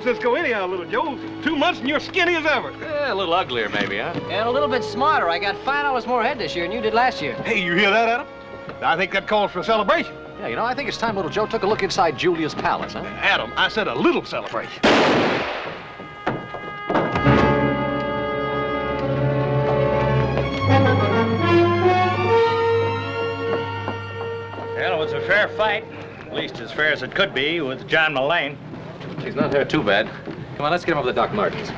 Francisco anyhow, little Joe. 2 months and you're skinny as ever. Yeah, a little uglier maybe, huh? And a little bit smarter. I got $5 more head this year than you did last year. Hey, you hear that, Adam? I think that calls for a celebration. Yeah, you know, I think it's time little Joe took a look inside Julia's palace, huh? Adam, I said a little celebration. Well, it was a fair fight. At least as fair as it could be with John Mullane. He's not hurt too bad. Come on, let's get him over to Doc Martin's.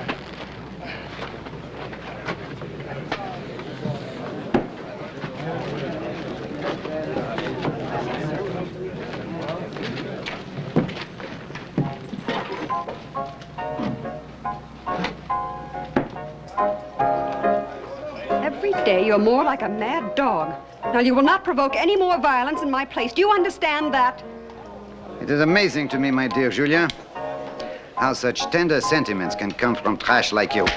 Every day you're more like a mad dog. Now, you will not provoke any more violence in my place. Do you understand that? It is amazing to me, my dear Julia, how such tender sentiments can come from trash like you.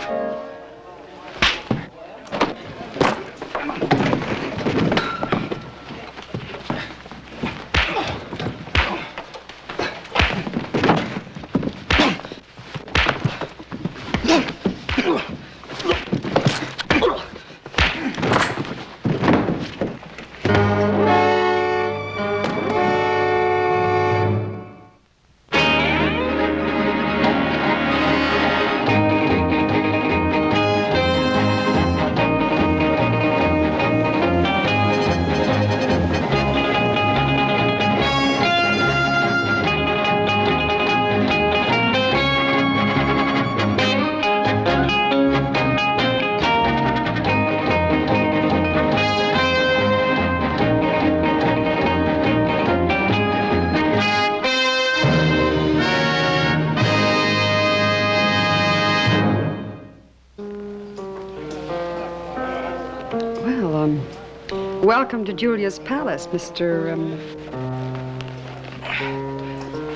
Welcome to Julia's palace, Mr.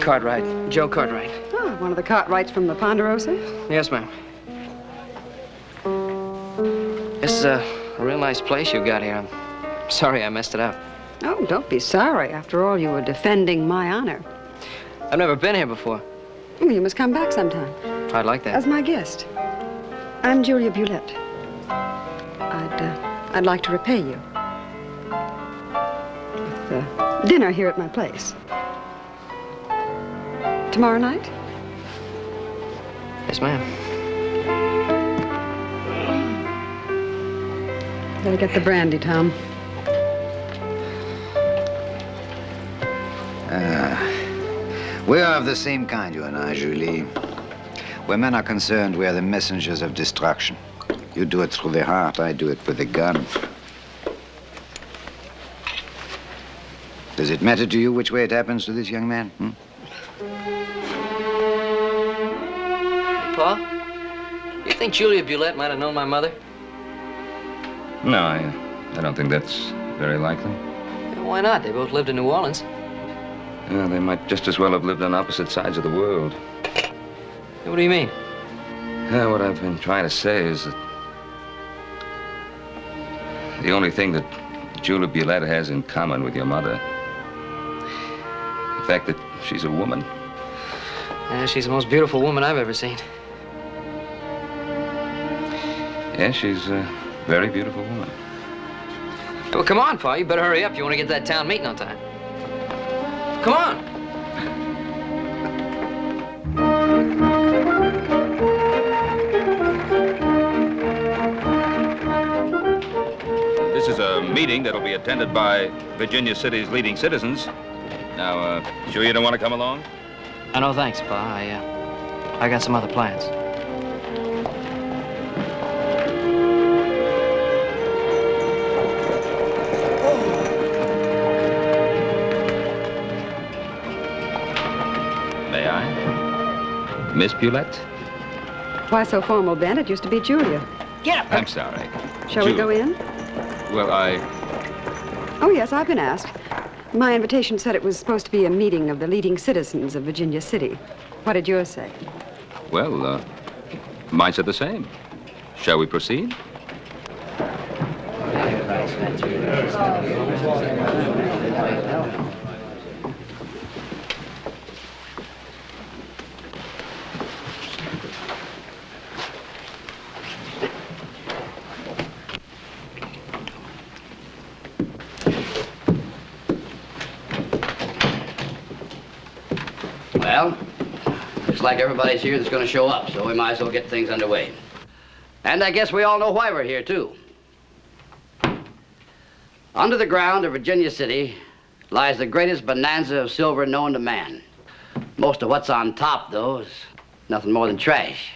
Cartwright. Joe Cartwright. Oh, one of the Cartwrights from the Ponderosa? Yes, ma'am. This is a real nice place you got here. I'm sorry I messed it up. Oh, don't be sorry. After all, you were defending my honor. I've never been here before. Well, you must come back sometime. I'd like that. As my guest. I'm Julia Bulette. I'd like to repay you. With dinner here at my place. Tomorrow night? Yes, ma'am. Better get the brandy, Tom. We are of the same kind, you and I, Julie. Where men are concerned, we are the messengers of destruction. You do it through the heart, I do it with the gun. Does it matter to you which way it happens to this young man? Pa, you think Julia Bulette might have known my mother? No, I don't think that's very likely. Yeah, why not? They both lived in New Orleans. Yeah, they might just as well have lived on opposite sides of the world. What do you mean? What I've been trying to say is that the only thing that Julia Bulette has in common with your mother, the fact that she's a woman. Yeah, she's the most beautiful woman I've ever seen. Yeah, she's a very beautiful woman. Well, come on, Pa. You better hurry up if you want to get that town meeting on time. Come on. This is a meeting that'll be attended by Virginia City's leading citizens. Now, sure you don't want to come along? No, thanks, Pa. I got some other plans. May I? Miss Bulette? Why so formal, Ben? It used to be Julia. Get up! I'm sorry. Shall we go in? Well, Oh, yes, I've been asked. My invitation said it was supposed to be a meeting of the leading citizens of Virginia City. What did yours say? Well, mine said the same. Shall we proceed? like everybody's here that's going to show up, so we might as well get things underway. And I guess we all know why we're here, too. Under the ground of Virginia City lies the greatest bonanza of silver known to man. Most of what's on top, though, is nothing more than trash.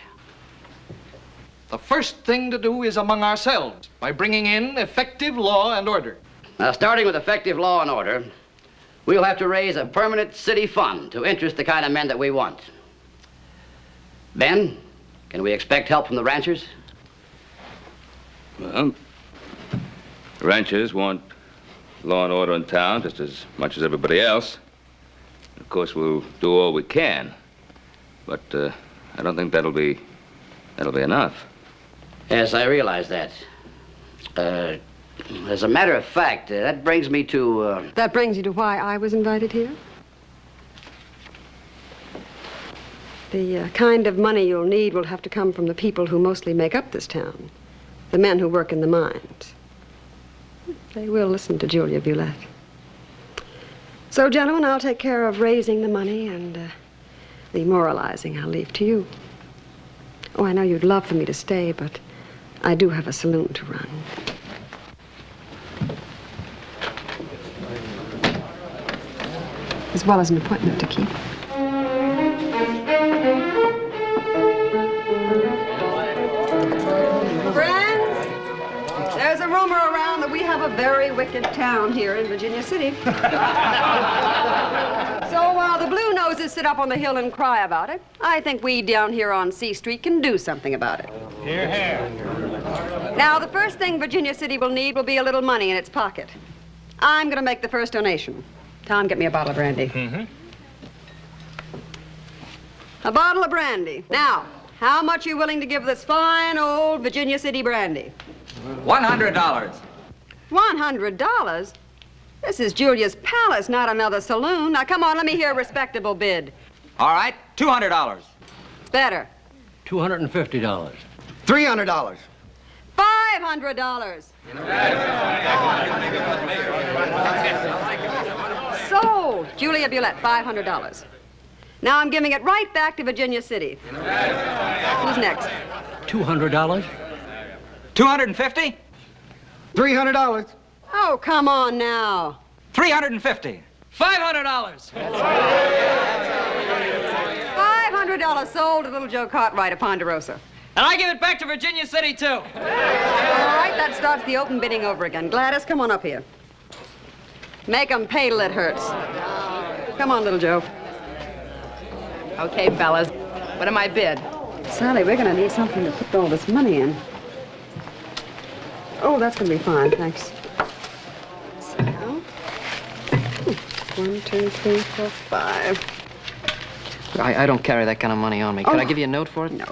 The first thing to do is among ourselves by bringing in effective law and order. Now, starting with effective law and order, we'll have to raise a permanent city fund to interest the kind of men that we want. Ben, can we expect help from the ranchers? Well, the ranchers want law and order in town just as much as everybody else. Of course, we'll do all we can, but I don't think that'll be enough. Yes, I realize that. As a matter of fact, that brings me to... That brings you to why I was invited here? The kind of money you'll need will have to come from the people who mostly make up this town. The men who work in the mines. They will listen to Julia Bulette. So, gentlemen, I'll take care of raising the money, and the moralizing I'll leave to you. Oh, I know you'd love for me to stay, but I do have a saloon to run. As well as an appointment to keep. Friends, there's a rumor around that we have a very wicked town here in Virginia City. So while the Blue Noses sit up on the hill and cry about it, I think we down here on C Street can do something about it. Here, here. Now, the first thing Virginia City will need will be a little money in its pocket. I'm going to make the first donation. Tom, get me a bottle of brandy. Mm-hmm. A bottle of brandy. Now, how much are you willing to give this fine old Virginia City brandy? $100. $100? This is Julia's Palace, not another saloon. Now, come on, let me hear a respectable bid. All right, $200. Better. $250. $300. $500. Sold. Julia Bulette, $500. Now I'm giving it right back to Virginia City. Who's next? $200. $250. $300. Oh, come on now. $350. $500. $500 sold to little Joe Cartwright of Ponderosa. And I give it back to Virginia City, too. All right, that starts the open bidding over again. Gladys, come on up here. Make 'em pay till it hurts. Come on, little Joe. Okay, fellas. What am I bid? Sally, we're going to need something to put all this money in. Oh, that's going to be fine, thanks. So, 1, 2, 3, 4, 5. I don't carry that kind of money on me. Can I give you a note for it? No.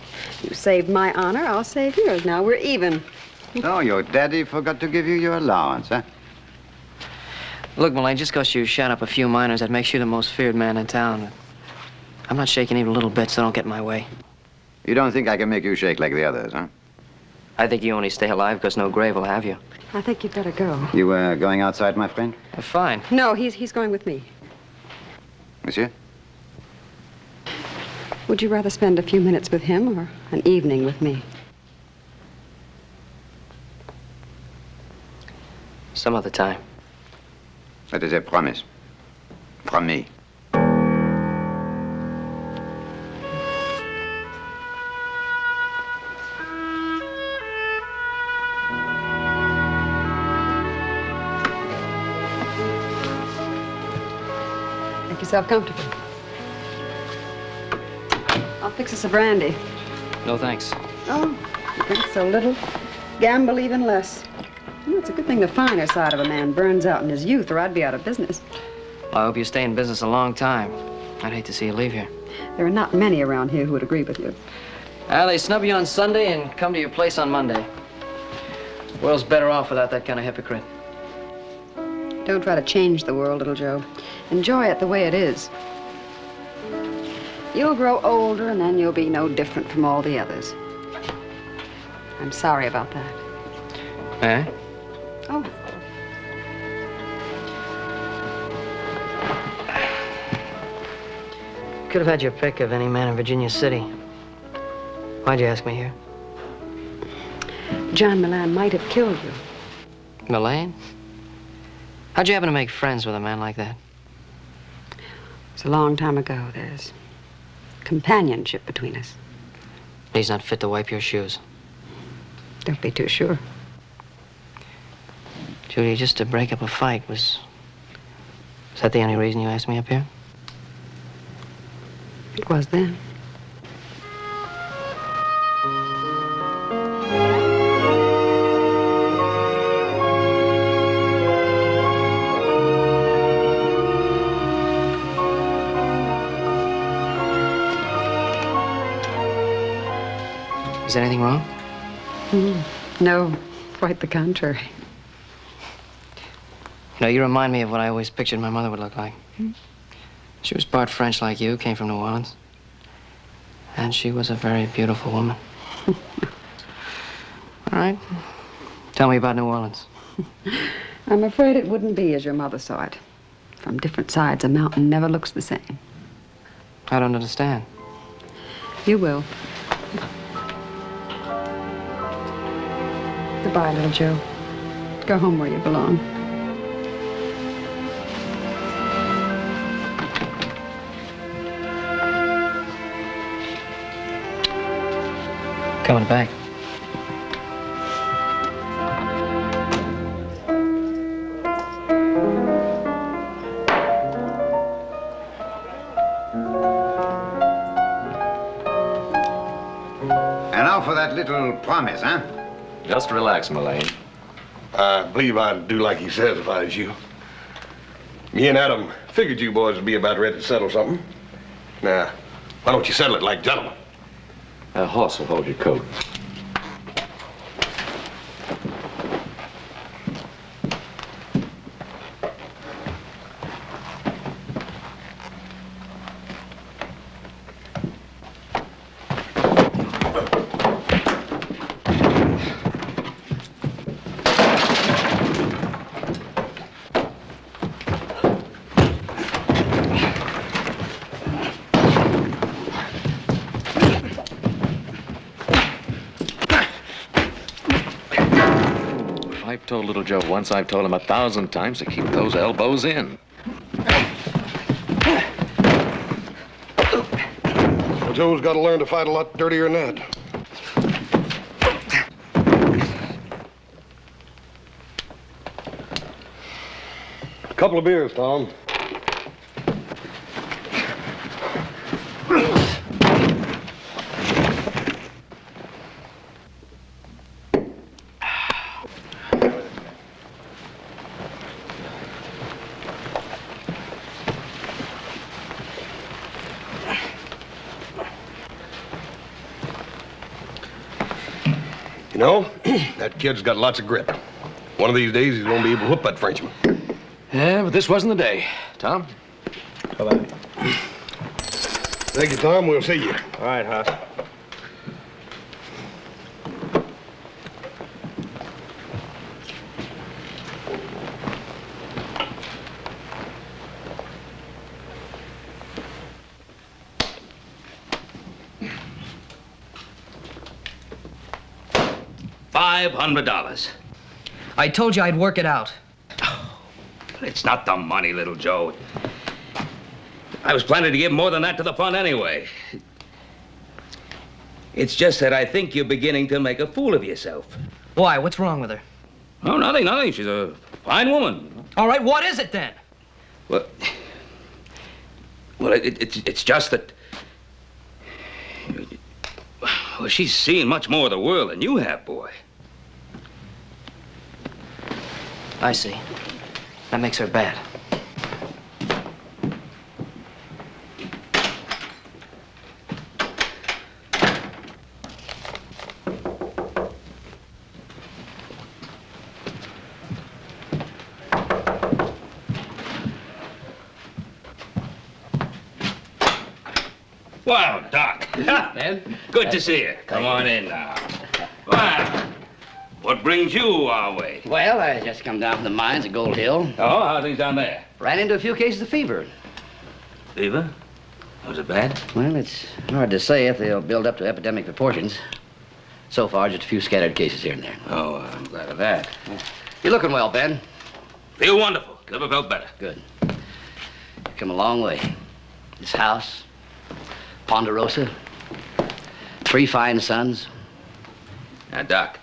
You saved my honor, I'll save yours. Now we're even. Oh, your daddy forgot to give you your allowance, huh? Look, Mullane, just because you shot up a few miners, that makes you the most feared man in town. I'm not shaking even a little bit, so don't get in my way. You don't think I can make you shake like the others, huh? I think you only stay alive because no grave will have you. I think you'd better go. You going outside, my friend? Fine. No, he's going with me. Monsieur? Would you rather spend a few minutes with him or an evening with me? Some other time. That is a promise. From me. Make yourself comfortable. I'll fix us a brandy. No, thanks. Oh, you drink so little, gamble even less. You know, it's a good thing the finer side of a man burns out in his youth, or I'd be out of business. Well, I hope you stay in business a long time. I'd hate to see you leave here. There are not many around here who would agree with you. They snub you on Sunday and come to your place on Monday. The world's better off without that kind of hypocrite. Don't try to change the world, little Joe. Enjoy it the way it is. You'll grow older, and then you'll be no different from all the others. I'm sorry about that. Eh? Oh. Could have had your pick of any man in Virginia City. Why'd you ask me here? John Milan might have killed you. Milan? How'd you happen to make friends with a man like that? It's a long time ago. There's companionship between us. He's not fit to wipe your shoes. Don't be too sure. Judy, just to break up a fight was that the only reason you asked me up here? It was then. Is anything wrong? No, quite the contrary. No, you remind me of what I always pictured my mother would look like. She was part French like you, came from New Orleans. And she was a very beautiful woman. All right. Tell me about New Orleans. I'm afraid it wouldn't be as your mother saw it. From different sides, a mountain never looks the same. I don't understand. You will. Goodbye, little Joe. Go home where you belong. Coming back. And now for that little promise, huh? Just relax, Mullane. I believe I'd do like he says if I was you. Me and Adam figured you boys would be about ready to settle something. Now, why don't you settle it like gentlemen? A horse will hold your coat. I've told little Joe once, I've told him 1,000 times to keep those elbows in. Well, Joe's got to learn to fight a lot dirtier than that. A couple of beers, Tom. You know, that kid's got lots of grit. One of these days, he's going to be able to whoop that Frenchman. Yeah, but this wasn't the day. Tom? Bye-bye. Thank you, Tom. We'll see you. All right, Hoss. $500. I told you I'd work it out. It's not the money, little Joe. I was planning to give more than that to the fund anyway. It's just that I think you're beginning to make a fool of yourself. Why? What's wrong with her? Oh, nothing. She's a fine woman. All right, what is it then? Well, it's just that... Well, she's seen much more of the world than you have, boy. I see. That makes her bad. Well, Doc. Ben? Good to see you. Come on in now. Well, what brings you our way? Well, I just come down from the mines at Gold Hill. Oh, how are things down there? Ran into a few cases of fever. Fever? Was it bad? Well, it's hard to say if they'll build up to epidemic proportions. So far, just a few scattered cases here and there. Oh, I'm glad of that. You're looking well, Ben. Feel wonderful. Never felt better. Good. You've come a long way. This house, Ponderosa, 3 fine sons. Now, Doc,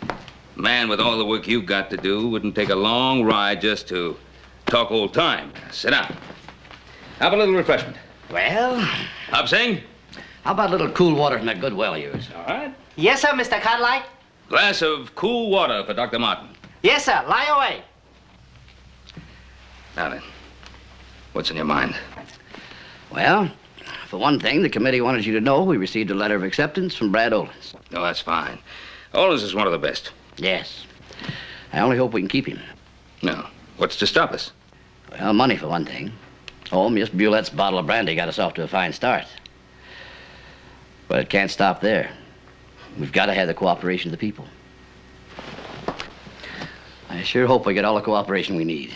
a man with all the work you've got to do wouldn't take a long ride just to talk old time. Now, sit down. Have a little refreshment. Well, Hop Sing? how about a little cool water from that good well of yours? All right. Yes, sir, Mr. Cartwright. Glass of cool water for Dr. Martin. Yes, sir. Lie away. Now then, what's in your mind? Well, for one thing, the committee wanted you to know we received a letter of acceptance from Brad Olins. Oh, that's fine. Olins is one of the best. Yes. I only hope we can keep him. No. What's to stop us? Well, money for one thing. Oh, Miss Bulette's bottle of brandy got us off to a fine start. But it can't stop there. We've got to have the cooperation of the people. I sure hope we get all the cooperation we need.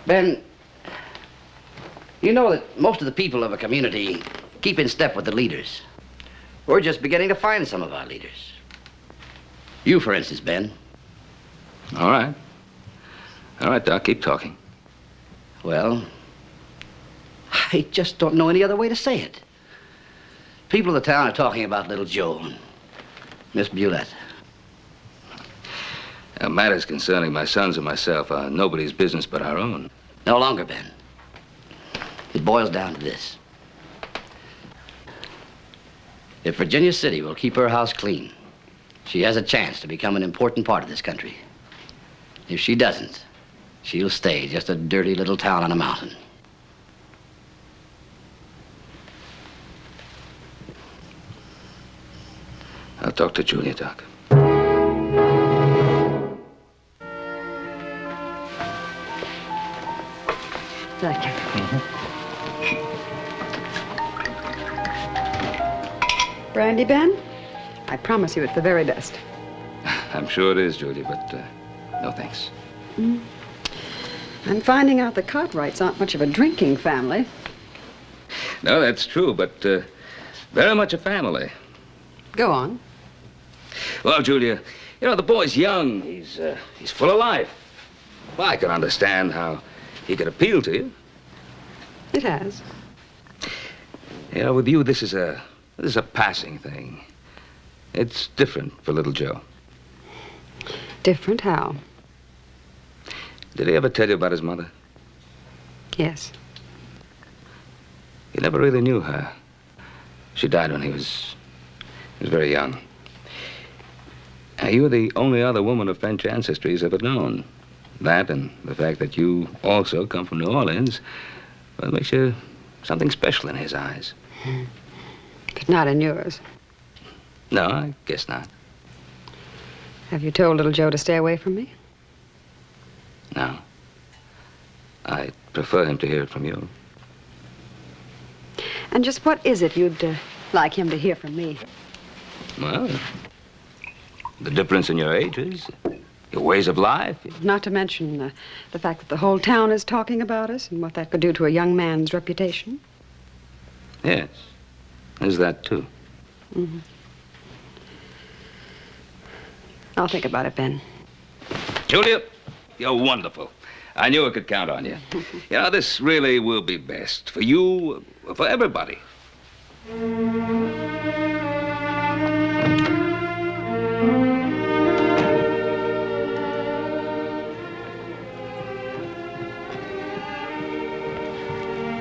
Ben, you know that most of the people of a community keep in step with the leaders. We're just beginning to find some of our leaders. You, for instance, Ben. All right. All right, Doc, keep talking. Well, I just don't know any other way to say it. People of the town are talking about little Joe and Miss Bulette. Now, matters concerning my sons and myself are nobody's business but our own. No longer, Ben. It boils down to this. If Virginia City will keep her house clean, she has a chance to become an important part of this country. If she doesn't, she'll stay just a dirty little town on a mountain. I'll talk to Julia, Doc. Thank you. Brandy, Ben? I promise you it's the very best. I'm sure it is, Julia, but no thanks. I'm finding out the Cartwrights aren't much of a drinking family. No, that's true, but very much a family. Go on. Well, Julia, you know, the boy's young. He's full of life. Well, I can understand how he could appeal to you. It has. You know, with you, this is a passing thing. It's different for little Joe. Different how? Did he ever tell you about his mother? Yes. He never really knew her. She died when he was very young. Now, you're the only other woman of French ancestry he's ever known. That and the fact that you also come from New Orleans, well, makes you something special in his eyes. But not in yours. No, I guess not. Have you told little Joe to stay away from me? No. I prefer him to hear it from you. And just what is it you'd like him to hear from me? Well, the difference in your ages, your ways of life. Not to mention the fact that the whole town is talking about us and what that could do to a young man's reputation. Yes, there's that too. Mm-hmm. I'll think about it, Ben. Julia, you're wonderful. I knew I could count on you. You know, this really will be best for you, for everybody.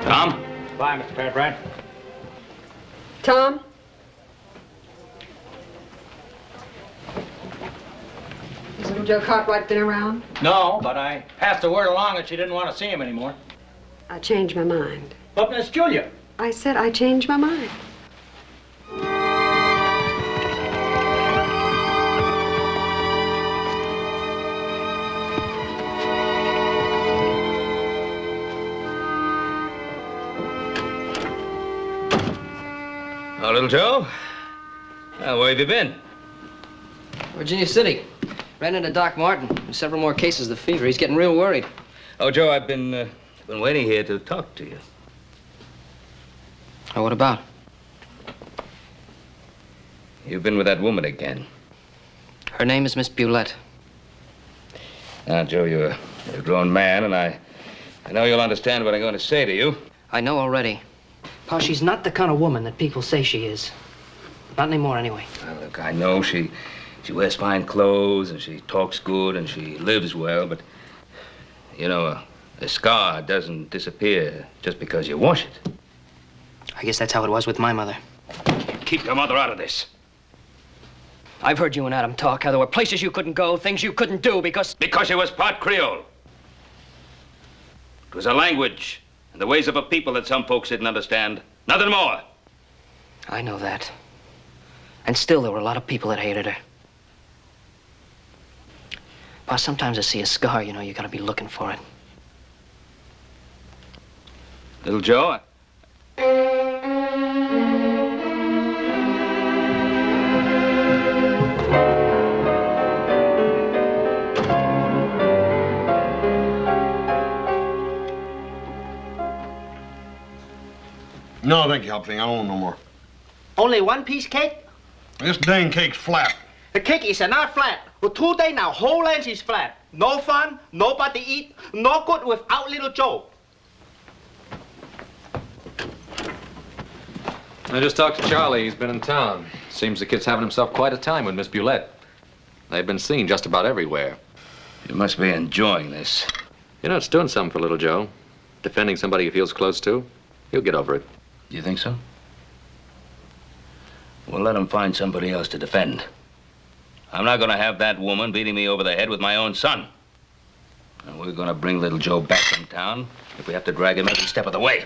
Tom? Bye, Mr. Cartwright. Tom? Has little Joe Cartwright been around? No, but I passed the word along that she didn't want to see him anymore. I changed my mind. But Miss Julia. I said I changed my mind. Oh, little Joe? Where have you been? Virginia City. Ran into Doc Martin. There's several more cases of fever. He's getting real worried. Oh, Joe, I've been waiting here to talk to you. Oh, what about? You've been with that woman again. Her name is Miss Bulette. Now, Joe, you're a grown man, and I know you'll understand what I'm going to say to you. I know already. Pa, she's not the kind of woman that people say she is. Not anymore, anyway. Well, look, I know she wears fine clothes, and she talks good, and she lives well, but, you know, a scar doesn't disappear just because you wash it. I guess that's how it was with my mother. Keep your mother out of this. I've heard you and Adam talk, how there were places you couldn't go, things you couldn't do because... Because she was part Creole. It was a language and the ways of a people that some folks didn't understand. Nothing more. I know that. And still, there were a lot of people that hated her. Pa, sometimes I see a scar, you know, you gotta be looking for it. Little Joe, No, thank you, Hopsing. I don't want no more. Only one piece cake? This dang cake's flat. The cake is not flat. For 2 days now, whole land is flat. No fun, nobody eat, no good without little Joe. I just talked to Charlie. He's been in town. Seems the kid's having himself quite a time with Miss Bulette. They've been seen just about everywhere. you must be enjoying this. You know, it's doing something for little Joe. Defending somebody he feels close to. He'll get over it. You think so? Well, let him find somebody else to defend. I'm not going to have that woman beating me over the head with my own son. And we're going to bring little Joe back from town if we have to drag him every step of the way.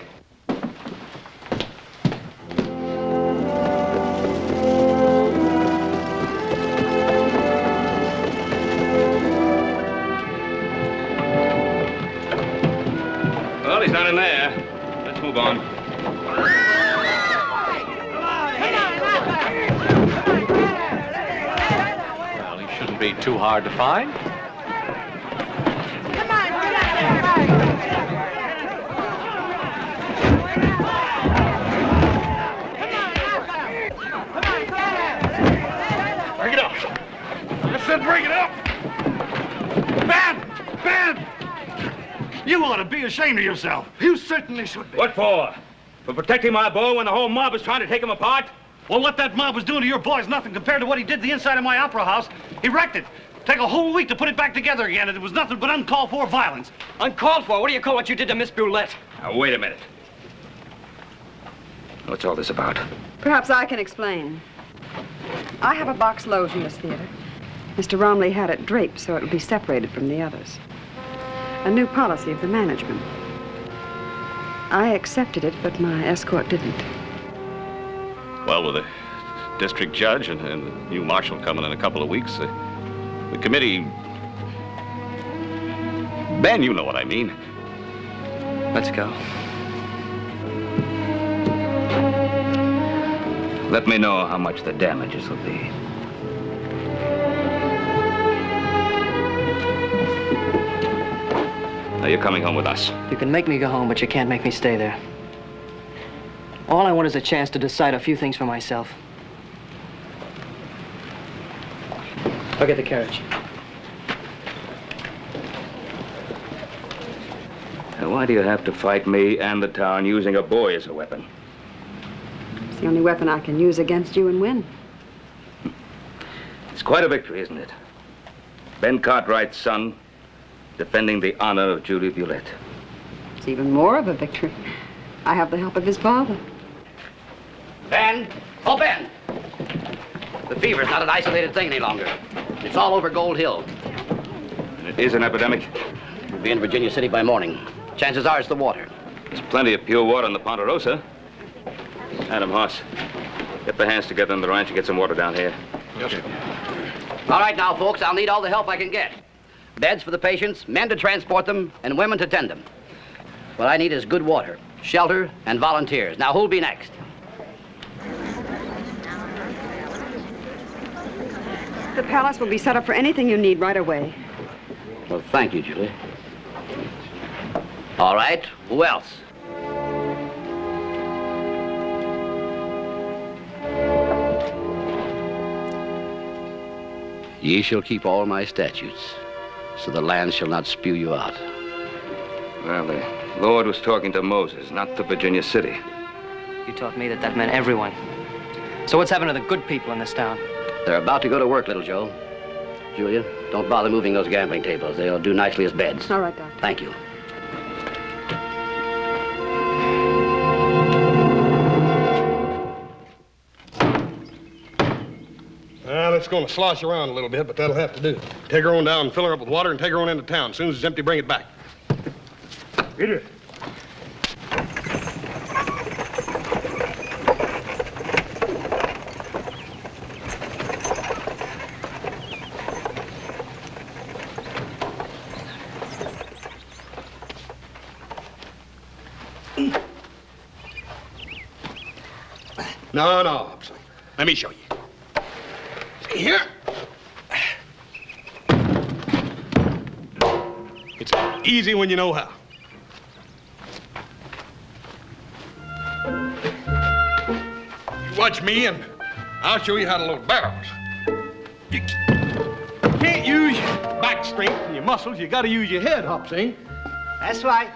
Well, he's not in there. Let's move on. Well, he shouldn't be too hard to find. Break it up. I said break it up. Ben! Ben! You ought to be ashamed of yourself. You certainly should be. What for? For protecting my boy when the whole mob was trying to take him apart? Well, what that mob was doing to your boy is nothing compared to what he did to the inside of my opera house. He wrecked it. Take a whole week to put it back together again, and it was nothing but uncalled for violence. Uncalled for? What do you call what you did to Miss Bulette? Now, wait a minute. What's all this about? Perhaps I can explain. I have a box loge in this theater. Mr. Romley had it draped so it would be separated from the others. A new policy of the management. I accepted it, but my escort didn't. Well, with the district judge and the new marshal coming in a couple of weeks, the committee... Ben, you know what I mean. Let's go. Let me know how much the damages will be. Now, you're coming home with us. You can make me go home, but you can't make me stay there. All I want is a chance to decide a few things for myself. I'll get the carriage. Now, why do you have to fight me and the town using a boy as a weapon? It's the only weapon I can use against you and win. It's quite a victory, isn't it? Ben Cartwright's son defending the honor of Julie Bulette. It's even more of a victory. I have the help of his father. Ben! Oh, Ben! The fever's not an isolated thing any longer. It's all over Gold Hill. And it is an epidemic. We'll be in Virginia City by morning. Chances are it's the water. There's plenty of pure water in the Ponderosa. Adam Hoss, get the hands together on the ranch and get some water down here. Yes, sir. All right now, folks, I'll need all the help I can get. Beds for the patients, men to transport them, and women to tend them. What I need is good water, shelter, and volunteers. Now, who'll be next? The palace will be set up for anything you need right away. Well, thank you, Julie. All right, who else? Ye shall keep all my statutes, so the land shall not spew you out. Well, the Lord was talking to Moses, not to Virginia City. You taught me that meant everyone. So what's happened to the good people in this town? They're about to go to work, little Joe. Julia, don't bother moving those gambling tables. They'll do nicely as beds. All right, Doc. Thank you. Well, it's going to slosh around a little bit, but that'll have to do. Take her on down and fill her up with water and take her on into town. As soon as it's empty, bring it back. Peter. No, Hobson. Let me show you. See here? It's easy when you know how. You watch me and I'll show you how to load barrels. You can't use your back strength and your muscles. You got to use your head, Hobson. That's right.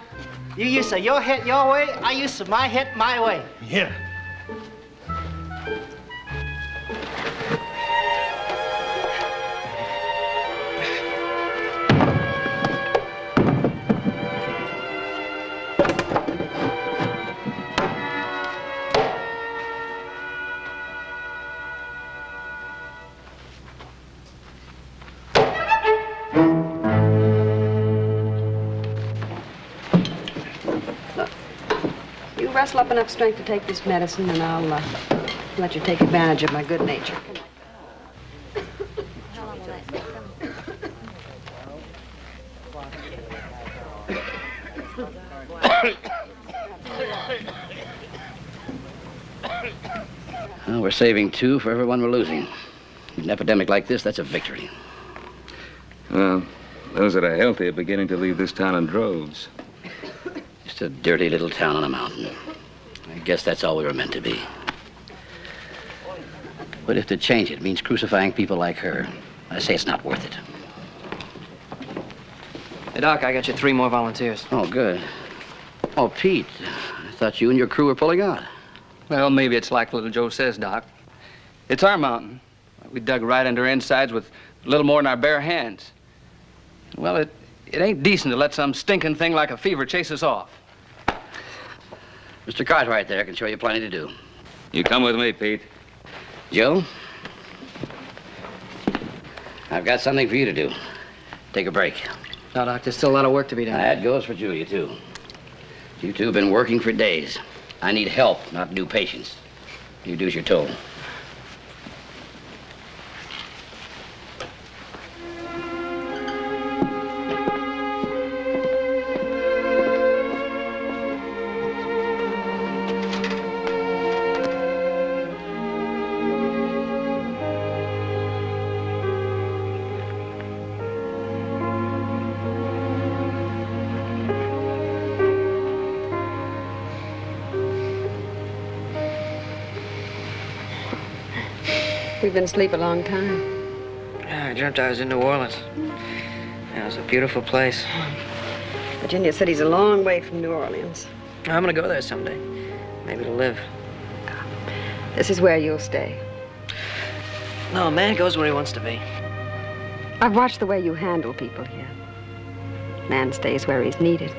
You use your head your way, I use my head my way. Yeah. Rustle up enough strength to take this medicine, and I'll let you take advantage of my good nature. Well, we're saving 2 for everyone we're losing. In an epidemic like this, that's a victory. Well, those that are healthy are beginning to leave this town in droves. Just a dirty little town on a mountain. I guess that's all we were meant to be. But if to change it means crucifying people like her, I say it's not worth it. Hey, Doc, I got you 3 more volunteers. Oh, good. Oh, Pete, I thought you and your crew were pulling out. Well, maybe it's like little Joe says, Doc. It's our mountain. We dug right into our insides with a little more than our bare hands. Well, it ain't decent to let some stinking thing like a fever chase us off. Mr. Cartwright there can show you plenty to do. You come with me, Pete. Joe, I've got something for you to do. Take a break. No, Doc, there's still a lot of work to be done. That goes for Julia, too. You 2 have been working for days. I need help, not new patients. You do as you're told. We've been asleep a long time. Yeah, I dreamt I was in New Orleans. Yeah, it was a beautiful place. Virginia City's a long way from New Orleans. I'm gonna go there someday. Maybe to live. This is where you'll stay. No, a man goes where he wants to be. I've watched the way you handle people here. Man stays where he's needed.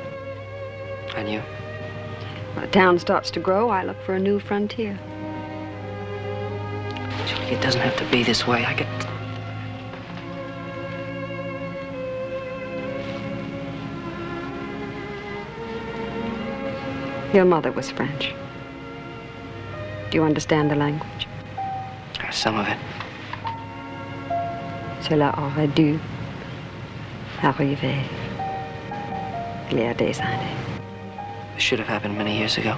And you? When a town starts to grow, I look for a new frontier. Julie, it doesn't have to be this way. I could... Your mother was French. Do you understand the language? Some of it. Cela aurait dû arriver il y a des années. This should have happened many years ago.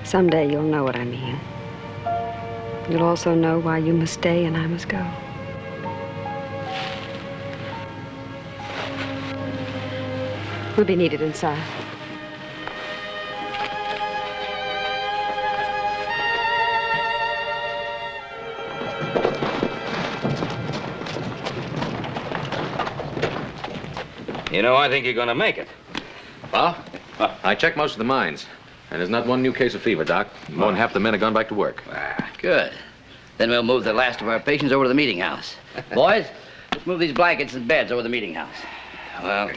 Someday you'll know what I mean. You'll also know why you must stay and I must go. We'll be needed inside. You know, I think you're gonna make it. Well, I checked most of the mines, and there's not one new case of fever, Doc. More than half the men have gone back to work. Good. Then we'll move the last of our patients over to the meeting house. Boys, let's move these blankets and beds over to the meeting house. Well,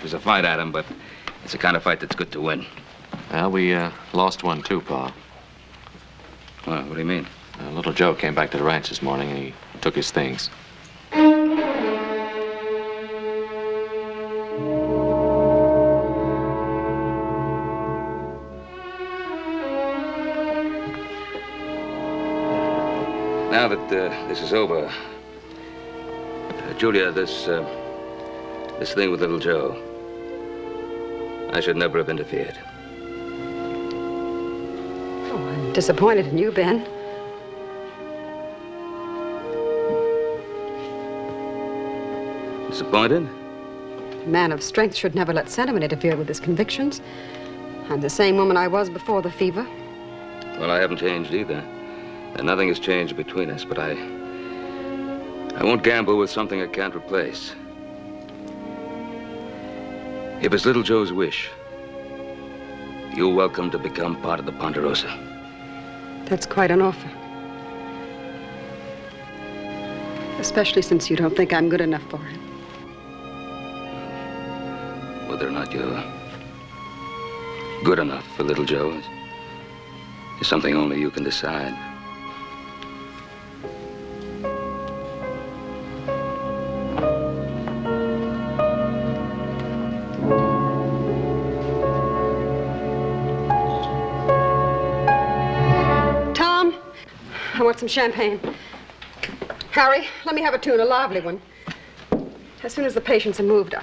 there's a fight, Adam, but it's the kind of fight that's good to win. Well, we lost one too, Pa. Well, what do you mean? Little Joe came back to the ranch this morning, and he took his things. Now that this is over, Julia, this thing with little Joe, I should never have interfered. Oh, I'm disappointed in you, Ben. Disappointed? A man of strength should never let sentiment interfere with his convictions. I'm the same woman I was before the fever. Well, I haven't changed either. And nothing has changed between us, but I won't gamble with something I can't replace. If it's little Joe's wish, you're welcome to become part of the Ponderosa. That's quite an offer. Especially since you don't think I'm good enough for him. Whether or not you're good enough for little Joe is something only you can decide. I want some champagne. Harry, let me have a tune, a lively one. As soon as the patients are moved,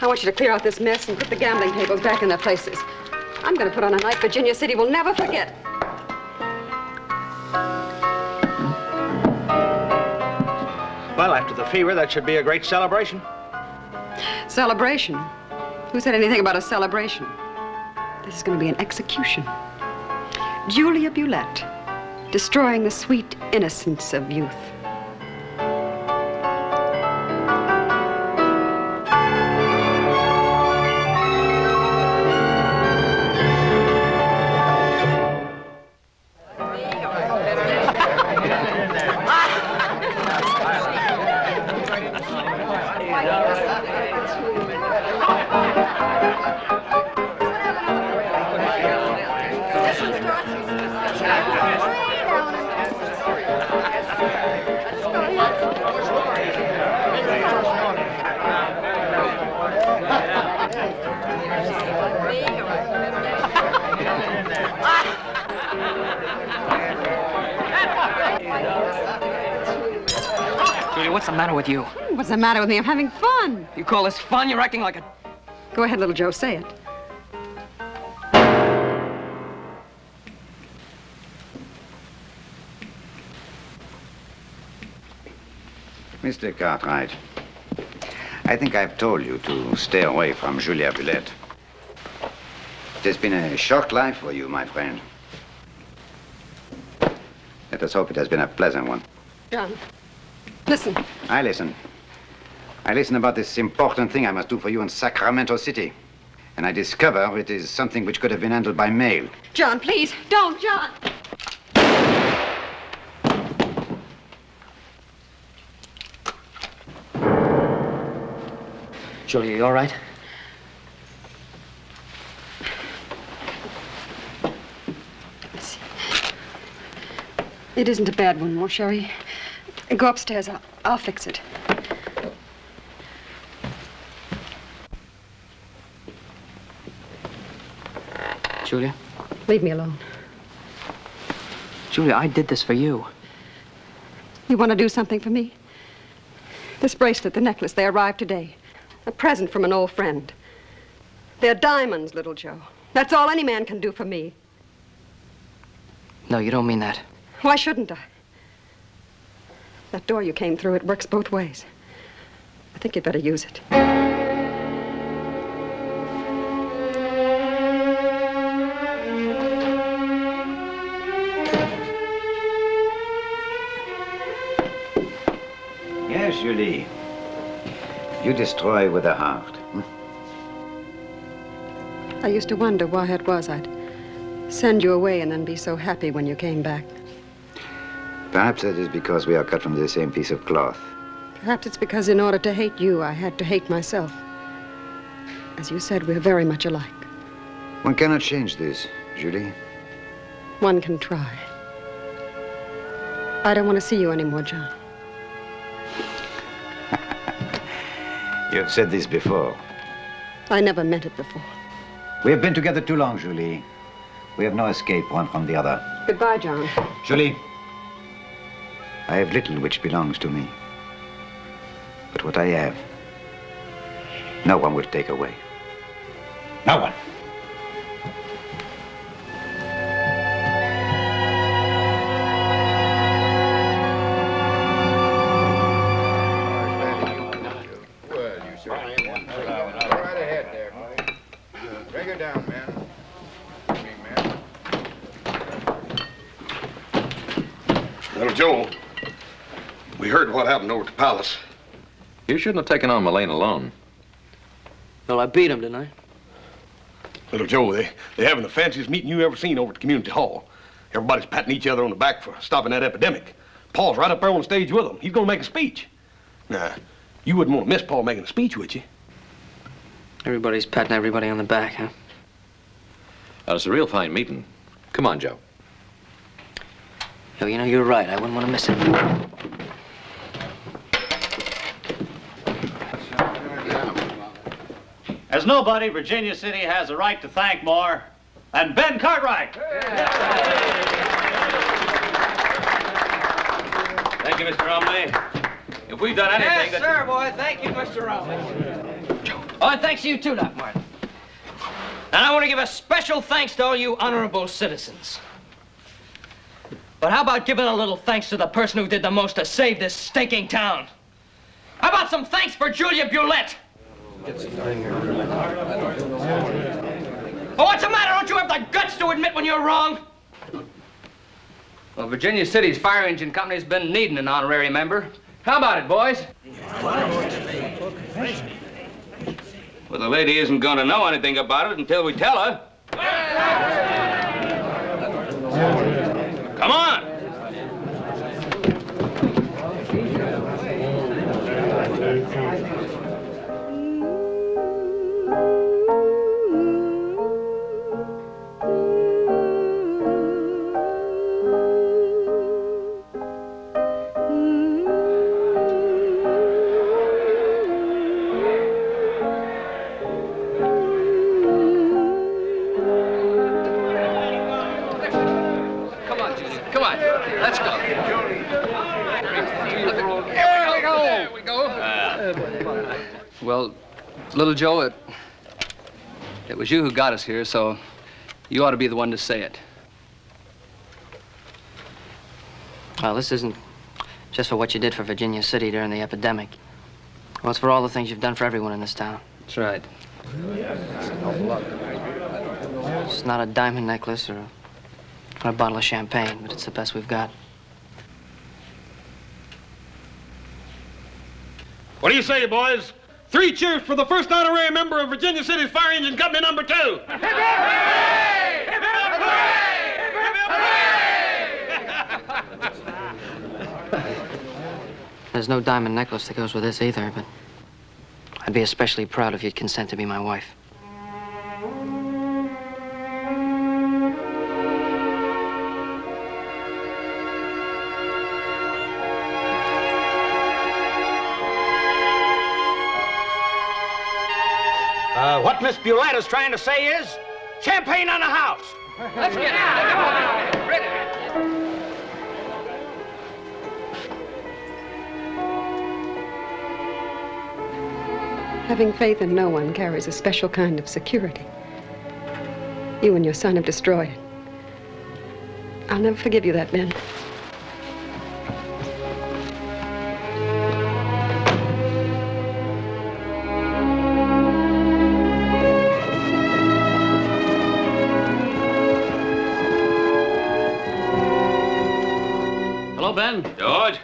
I want you to clear out this mess and put the gambling tables back in their places. I'm going to put on a night Virginia City will never forget. Well, after the fever, that should be a great celebration. Celebration? Who said anything about a celebration? This is going to be an execution. Julia Bulette, destroying the sweet innocence of youth. What's the matter with you? What's the matter with me? I'm having fun. You call this fun? You're acting like a... Go ahead, little Joe, say it. Mr. Cartwright, I think I've told you to stay away from Julia Bulette. It has been a short life for you, my friend. Let us hope it has been a pleasant one. John, listen. I listen. I listen about this important thing I must do for you in Sacramento City. And I discover it is something which could have been handled by mail. John, please, don't, John. Julia, you all right? It isn't a bad one, won't Sherry? Go upstairs. I'll fix it. Julia? Leave me alone. Julia, I did this for you. You want to do something for me? This bracelet, the necklace, they arrived today. A present from an old friend. They're diamonds, little Joe. That's all any man can do for me. No, you don't mean that. Why shouldn't I? That door you came through, it works both ways. I think you'd better use it. Yes, Julie. You destroy with a heart. I used to wonder why it was I'd send you away and then be so happy when you came back. Perhaps that is because we are cut from the same piece of cloth. Perhaps it's because in order to hate you, I had to hate myself. As you said, we're very much alike. One cannot change this, Julie. One can try. I don't want to see you anymore, John. You have said this before. I never meant it before. We have been together too long, Julie. We have no escape one from the other. Goodbye, John. Julie, I have little which belongs to me. But what I have, no one will take away. No one. Little Joe, we heard what happened over at the palace. You shouldn't have taken on Mullane alone. Well, I beat him, didn't I? Little Joe, they're having the fanciest meeting you ever seen over at the community hall. Everybody's patting each other on the back for stopping that epidemic. Paul's right up there on stage with them. He's gonna make a speech. Now, you wouldn't want to miss Paul making a speech, would you? Everybody's patting everybody on the back, huh? It's a real fine meeting. Come on, Joe. Yo, you know, you're right. I wouldn't want to miss it. As nobody, Virginia City has a right to thank more than Ben Cartwright. Thank you, Mr. Romney. If we've done anything Yes, sir, boy. Thank you, Mr. Romney. Oh, and thanks to you, too, Doc Martin. And I want to give a special thanks to all you honorable citizens. But how about giving a little thanks to the person who did the most to save this stinking town? How about some thanks for Julia Bulette? Oh, what's the matter? Don't you have the guts to admit when you're wrong? Well, Virginia City's fire engine company's been needing an honorary member. How about it, boys? Well, the lady isn't going to know anything about it until we tell her. Come on. Well, little Joe, it was you who got us here, so you ought to be the one to say it. Well, this isn't just for what you did for Virginia City during the epidemic. Well, it's for all the things you've done for everyone in this town. That's right. It's not a diamond necklace or a bottle of champagne, but it's the best we've got. What do you say, boys? 3 cheers for the first honorary member of Virginia City's Fire Engine Company #2. There's no diamond necklace that goes with this either, but I'd be especially proud if you'd consent to be my wife. What Miss Bulette is trying to say is, champagne on the house. Let's get it. Come on. Ready. Having faith in no one carries a special kind of security. You and your son have destroyed it. I'll never forgive you that, Ben. Hello, Ben. George?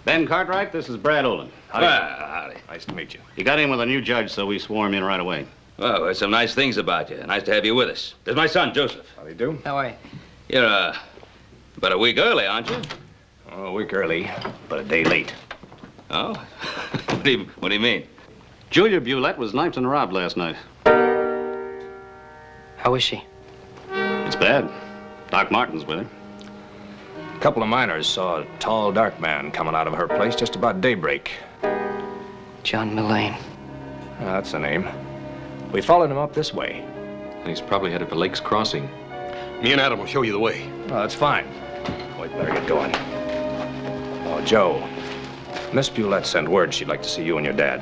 Ben Cartwright, this is Brad Olin. Howdy. Howdy. Nice to meet you. You got in with a new judge, so we swore him in right away. Well, heard some nice things about you. Nice to have you with us. There's my son, Joseph. How do you do? How are you? You're, about a week early, aren't you? Oh, a week early, but a day late. Oh? What do you mean? Julia Bulette was knifed and robbed last night. How is she? It's bad. Doc Martin's with her. A couple of miners saw a tall, dark man coming out of her place just about daybreak. John Mullane. That's the name. We followed him up this way. He's probably headed for Lake's Crossing. Me and Adam will show you the way. Oh, that's fine. We'd better get going. Oh, Joe. Miss Bulette sent word she'd like to see you and your dad.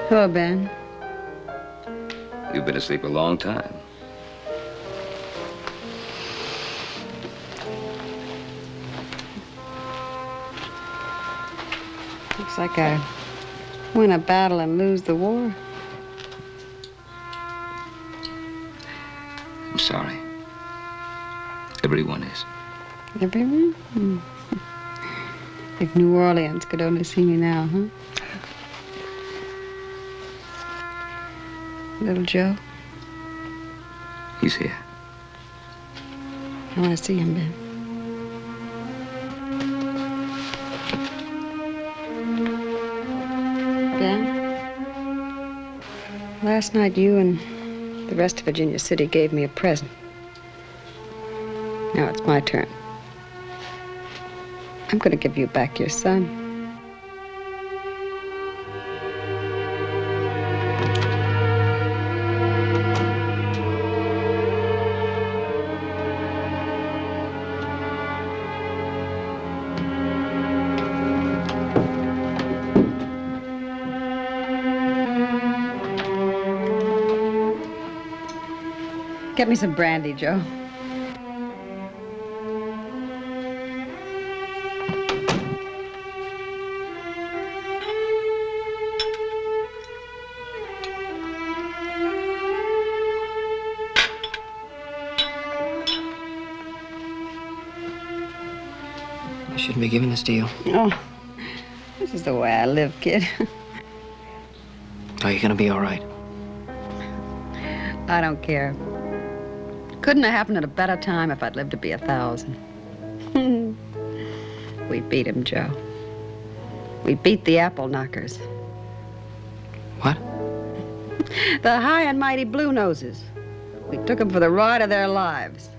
Hello, Ben. You've been asleep a long time. Looks like I win a battle and lose the war. I'm sorry. Everyone is. Everyone? If New Orleans could only see me now, huh? Little Joe? He's here. I want to see him, Ben. Ben? Last night you and the rest of Virginia City gave me a present. Now it's my turn. I'm going to give you back your son. Get me some brandy, Joe. I shouldn't be giving this to you. Oh, this is the way I live, kid. Are you gonna be all right? I don't care. Couldn't have happened at a better time if I'd lived to be 1,000. We beat him, Joe. We beat the apple knockers. What? The high and mighty Blue Noses. We took them for the ride of their lives.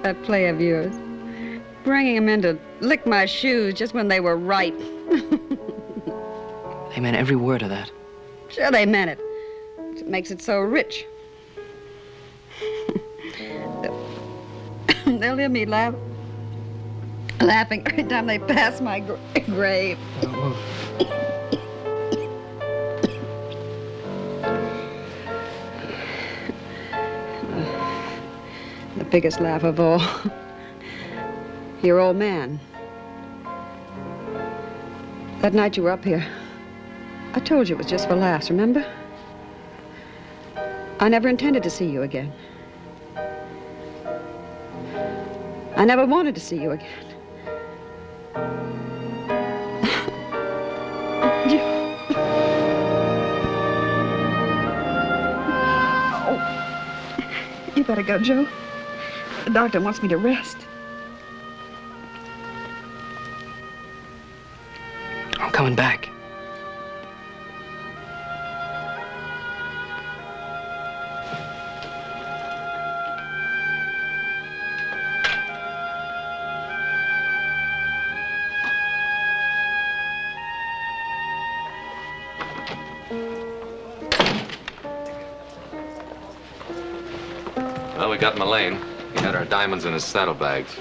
That play of yours. Bringing them in to lick my shoes just when they were right. They meant every word of that. Sure they meant it. It makes it so rich. They'll hear me laughing every time they pass my grave. The biggest laugh of all. Your old man. That night you were up here, I told you it was just for laughs, remember? I never intended to see you again. I never wanted to see you again. Oh. You better go, Joe. The doctor wants me to rest. I'm coming back. Well, we got Mullane. He had our diamonds in his saddlebags.